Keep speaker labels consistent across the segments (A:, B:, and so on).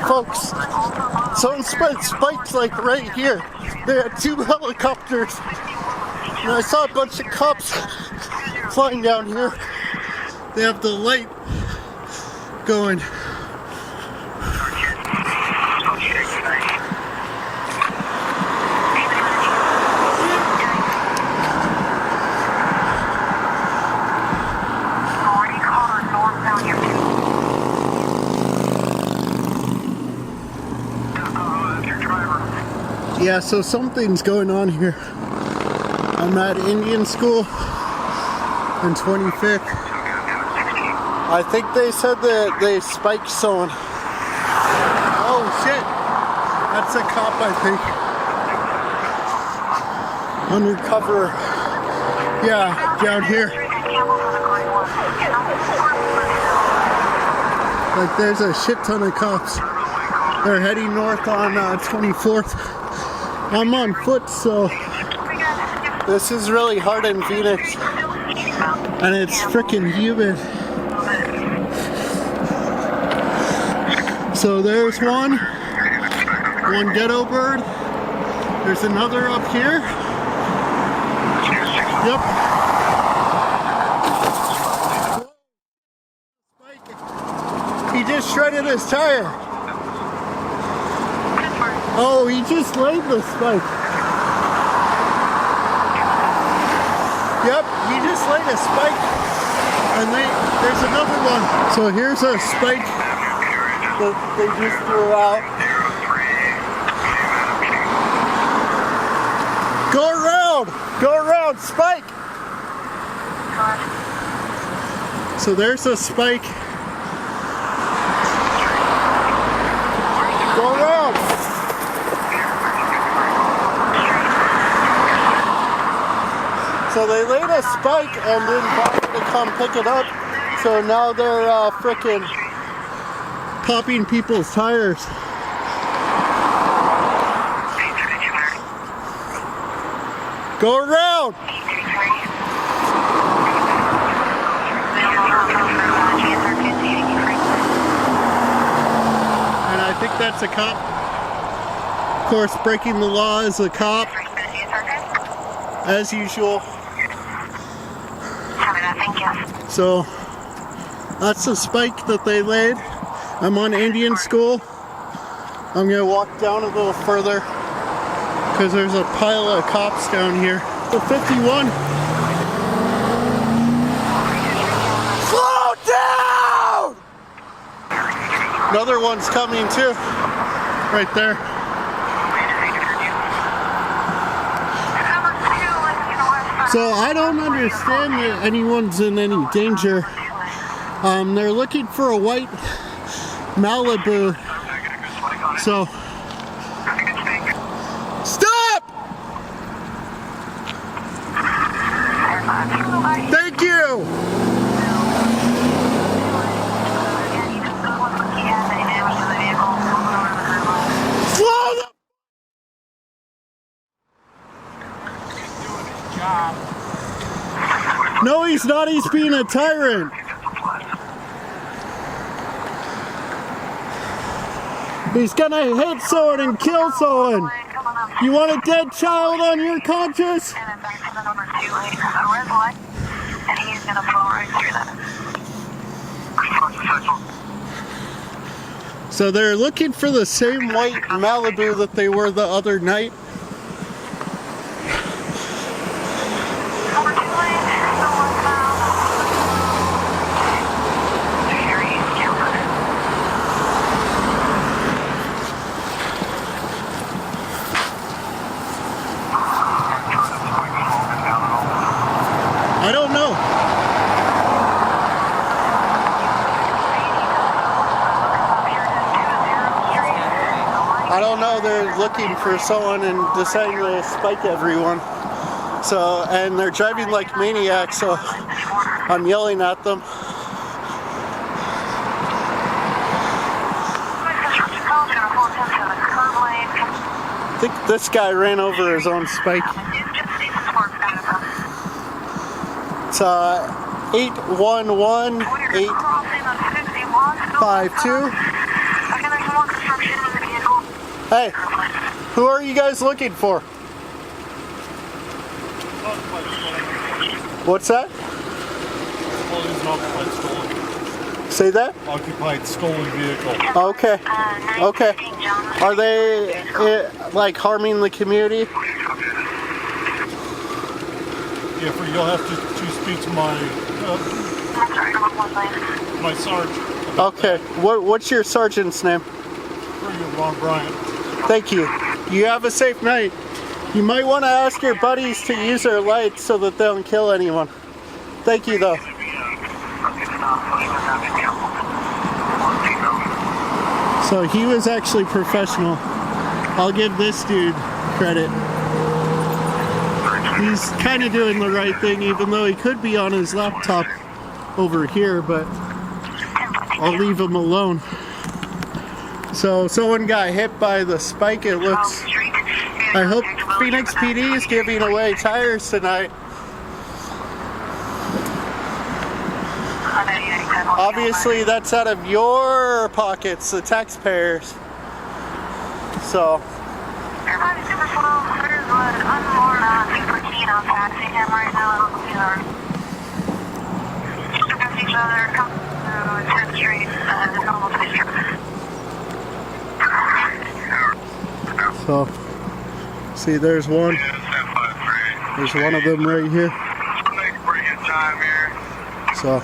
A: folks, someone spiked like right here. They had 2 helicopters, and I saw a bunch of cops flying down here. They have the light going. Yeah, so something's going on here. I'm at Indian School on 25th. I think they said that they spiked someone. Oh shit! That's a cop, I think. Undercover. Yeah, down here. Like there's a shit ton of cops. They're heading north on 24th. I'm on foot, so this is really hard in Phoenix, and it's freaking humid. So there's one ghetto bird. There's another up here. Yep. He just shredded his tire. Oh, he just laid the spike. Yep, he just laid a spike. And there's another one. So here's a spike that they just threw out. Go around, spike. So there's a spike. Go around. So they laid a spike and didn't bother to come pick it up. So now they're frickin' popping people's tires. Go around! And I think that's a cop. Of course, breaking the law is a cop. As usual. So that's the spike that they laid. I'm on Indian School. I'm gonna walk down a little further because there's a pile of cops down here. So 51. Slow down! Another one's coming too. Right there. So I don't understand that anyone's in any danger. They're looking for a white Malibu. So stop! Thank you! Slow the No, he's not. He's being a tyrant. He's gonna hit someone and kill someone. You want a dead child on your conscience? So they're looking for the same white Malibu that they were the other night. I don't know. I don't know. They're looking for someone and deciding to spike everyone. So, and they're driving like maniacs, so I'm yelling at them. I think this guy ran over his own spike. It's 811-852. Hey, who are you guys looking for? What's that? Say that?
B: Occupied stolen vehicle.
A: Okay. Okay. Are they like harming the community?
B: Yeah, you'll have to speak to my sergeant.
A: Okay. What's your sergeant's name?
B: Ron Bryant.
A: Thank you. You have a safe night. You might want to ask your buddies to use their lights so that they don't kill anyone. Thank you, though. So he was actually professional. I'll give this dude credit. He's kind of doing the right thing, even though he could be on his laptop over here, but I'll leave him alone. So someone got hit by the spike, it looks. I hope Phoenix PD is giving away tires tonight. Obviously that's out of your pockets, the taxpayers. So So, see, there's one. There's one of them right here. So,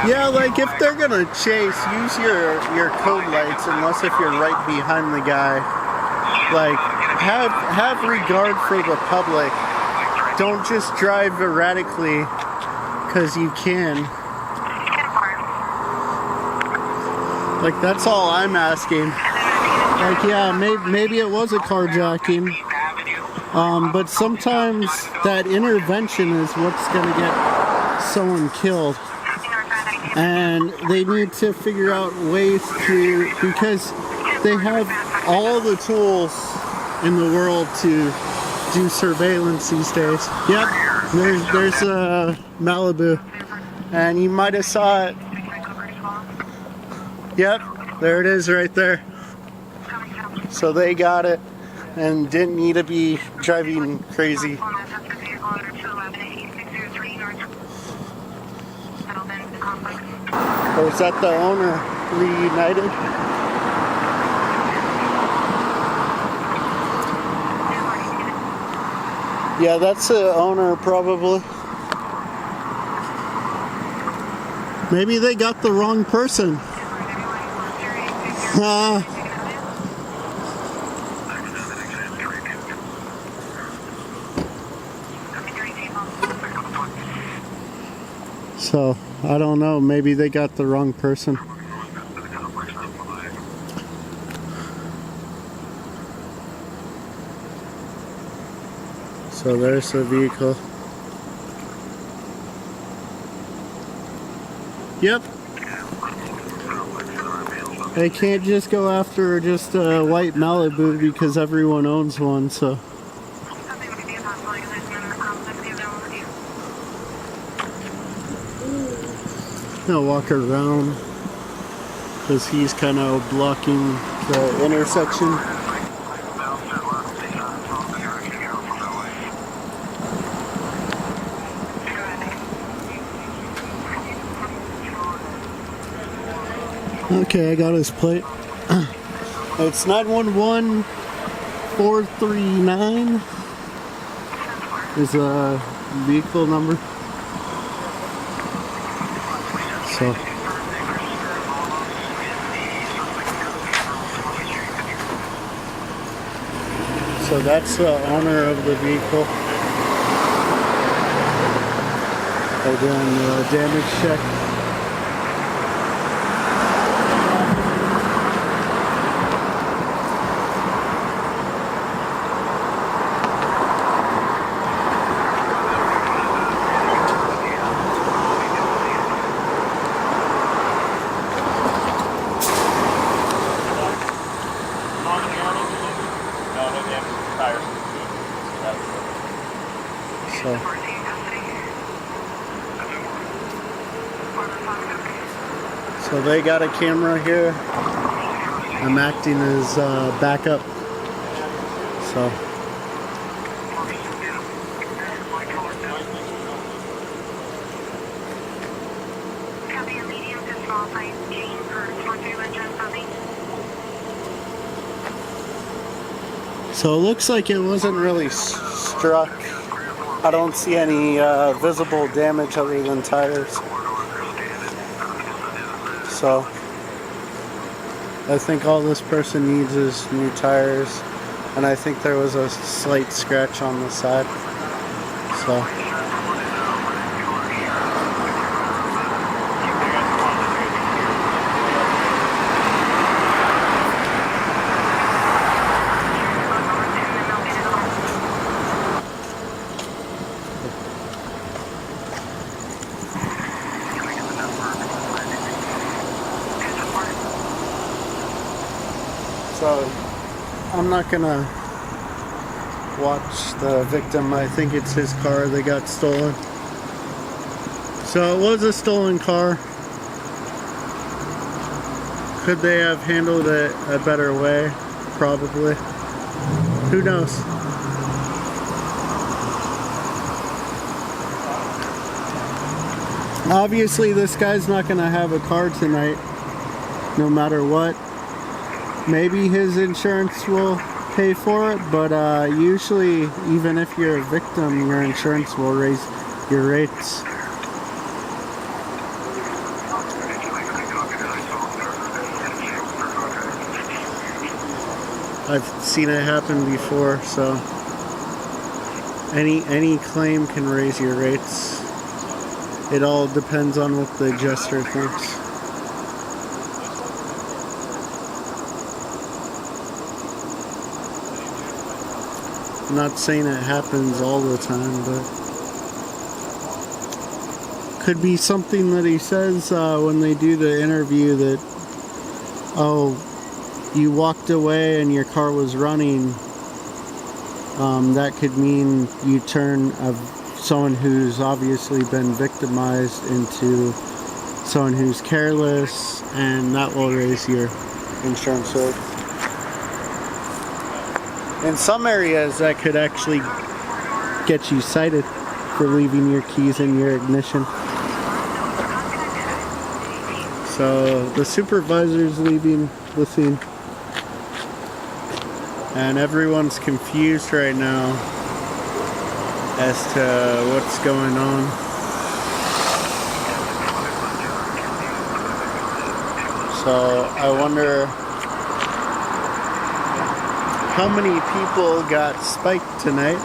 A: yeah, like if they're gonna chase, use your code lights, unless if you're right behind the guy. Like, have regard for the public. Don't just drive erratically because you can. Like, that's all I'm asking. Like, yeah, maybe it was a carjacking, but sometimes that intervention is what's going to get someone killed. And they need to figure out ways to, because they have all the tools in the world to do surveillance these days. Yep, there's Malibu, and you might have saw it. Yep, there it is right there. So they got it and didn't need to be driving crazy. Or is that the owner reunited? Yeah, that's the owner probably. Maybe they got the wrong person. So, I don't know, maybe they got the wrong person. So there's the vehicle. Yep. They can't just go after just a white Malibu because everyone owns one, so. I'll walk around because he's kind of blocking the intersection. Okay, I got his plate. It's 911439 is a vehicle number. So that's the owner of the vehicle. They're doing a damage check. So they got a camera here, I'm acting as backup. So. So it looks like it wasn't really struck. I don't see any visible damage other than tires. So I think all this person needs is new tires, and I think there was a slight scratch on the side. So. So I'm not gonna watch the victim. I think it's his car that got stolen. So it was a stolen car. Could they have handled it a better way? Probably. Who knows? Obviously this guy's not gonna have a car tonight, no matter what. Maybe his insurance will pay for it, but usually, even if you're a victim, your insurance will raise your rates. I've seen it happen before, so any claim can raise your rates. It all depends on what the adjuster thinks. I'm not saying it happens all the time, but could be something that he says when they do the interview that, oh, you walked away and your car was running. That could mean you turn someone who's obviously been victimized into someone who's careless, and that will raise your insurance rate. In some areas, that could actually get you cited for leaving your keys in your ignition. So the supervisor's leaving the scene, and everyone's confused right now as to what's going on. So I wonder how many people got spiked tonight.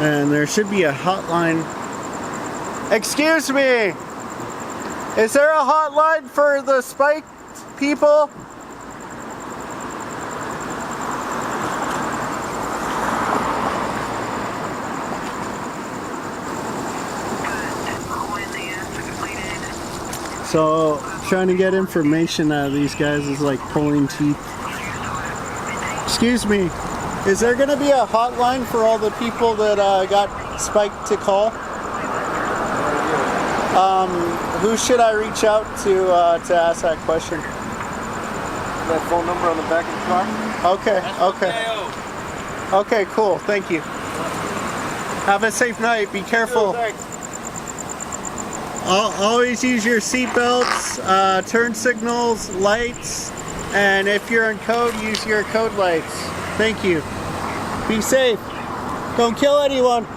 A: And there should be a hotline. Excuse me! Is there a hotline for the spiked people? So, trying to get information out of these guys is like pulling teeth. Excuse me, is there going to be a hotline for all the people that got spiked to call? Who should I reach out to ask that question?
C: That phone number on the back of the car?
A: Okay, okay. Okay, cool, thank you. Have a safe night, be careful. Always use your seatbelts, turn signals, lights, and if you're in code, use your code lights. Thank you. Be safe. Don't kill anyone.